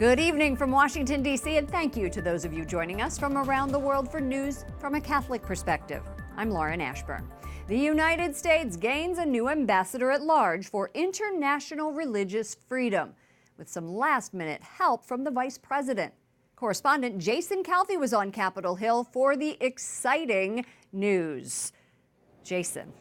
Good evening from Washington, D.C., and thank you to those of you joining us from around the world for news from a Catholic perspective. I'm Lauren Ashburn. The United States gains a new ambassador at large for international religious freedom, with some last-minute help from the vice president. Correspondent Jason Calvi was on Capitol Hill for the exciting news. Jason.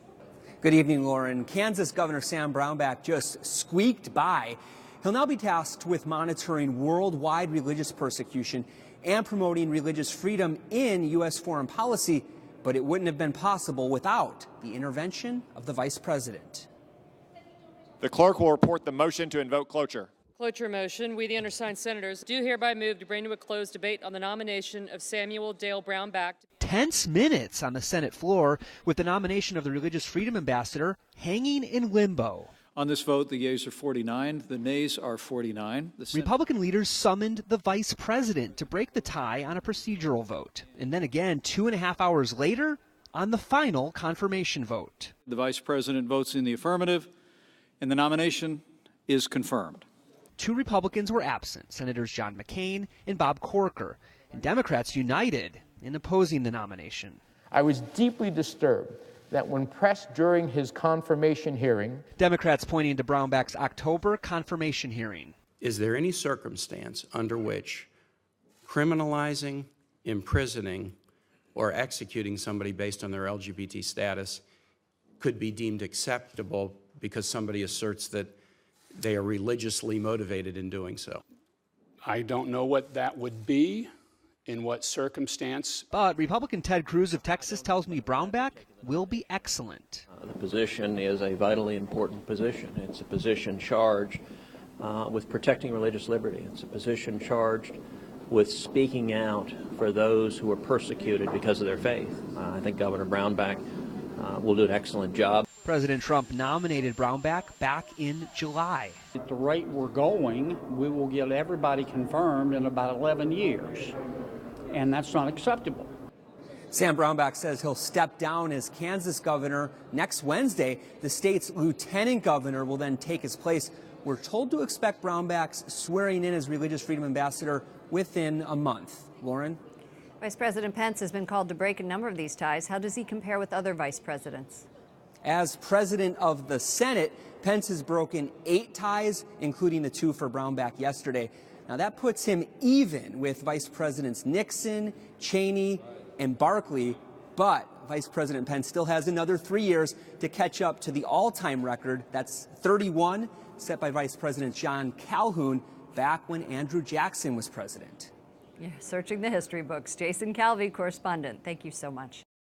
Good evening, Lauren. Kansas Governor Sam Brownback just squeaked by. He'll now be tasked with monitoring worldwide religious persecution and promoting religious freedom in U.S. foreign policy, but it wouldn't have been possible without the intervention of the vice president. The clerk will report the motion to invoke cloture. Cloture motion. We, the undersigned senators, do hereby move to bring to a close debate on the nomination of Samuel Dale Brownback. Tense minutes on the Senate floor with the nomination of the religious freedom ambassador hanging in limbo. On this vote, the yeas are 49, the nays are 49. Republican leaders summoned the vice president to break the tie on a procedural vote. And then again, 2.5 hours later, on the final confirmation vote. The vice president votes in the affirmative, and the nomination is confirmed. 2 Republicans were absent, Senators John McCain and Bob Corker, and Democrats united in opposing the nomination. I was deeply disturbed that when pressed during his confirmation hearing, Democrats pointing to Brownback's October confirmation hearing. Is there any circumstance under which criminalizing, imprisoning, or executing somebody based on their LGBT status could be deemed acceptable because somebody asserts that they are religiously motivated in doing so? I don't know what that would be, in what circumstance. But Republican Ted Cruz of Texas tells me Brownback will be excellent. The position is a vitally important position. It's a position charged with protecting religious liberty. It's a position charged with speaking out for those who are persecuted because of their faith. I think Governor Brownback will do an excellent job. President Trump nominated Brownback back in July. At the rate we're going, we will get everybody confirmed in about 11 years, and that's not acceptable. Sam Brownback says he'll step down as Kansas governor next Wednesday. The state's lieutenant governor will then take his place. We're told to expect Brownback's swearing in as religious freedom ambassador within a month. Lauren? Vice President Pence has been called to break a number of these ties. How does he compare with other vice presidents? As president of the Senate, Pence has broken 8 ties, including the 2 for Brownback yesterday. Now that puts him even with Vice Presidents Nixon, Cheney, and Barkley, but Vice President Pence still has another 3 years to catch up to the all-time record. That's 31, set by Vice President John Calhoun back when Andrew Jackson was president. Yeah, searching the history books. Jason Calvi, correspondent. Thank you so much.